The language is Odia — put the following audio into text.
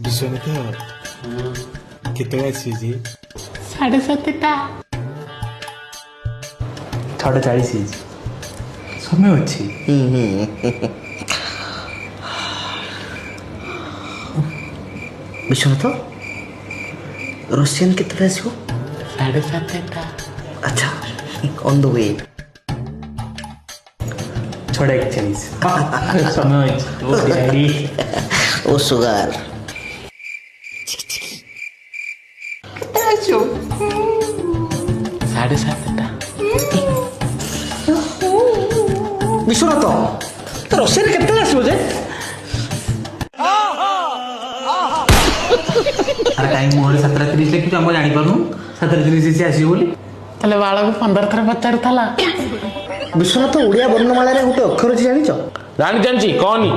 ବିଶ୍ୱନାଥ କେତେବେଳେ ଆସିଛି? 7:30ଟା। 6:40 ହେଇଛି, ସମୟ ଅଛି। ବିଶ୍ୱନାଥ ରସିଆନ କେତେବେଳେ ଆସିବ? 7:30ଟା। ଆଚ୍ଛା, ଅନ୍ ଦ ୱେ। 6:41 ସମୟ ଅଛି। ଓ ଡ୍ୟାଡି, ଓ ସୁଗାର। ସାଢ଼େ 7ଟା। ବିଶ୍ୱନାଥ ରସିଆନ କେତେବେଳେ ଆସିବ ଯେ? ଆରେ କାହିଁ ମୁହଁରେ 7:30 ଲେଖିଛୁ? ଆମେ ଜାଣିପାରୁନୁ 7:30 ସେ ଆସିବ ବୋଲି। ତାହେଲେ ବାଳକୁ 15 ଥର ପଚାରୁଥିଲା। ବିଶ୍ୱନାଥ ଓଡ଼ିଆ ବର୍ଣ୍ଣମାଳାରେ ଗୋଟେ ଅକ୍ଷର ଅଛି ଜାଣିଛ? ଜାଣିଛି କହନି।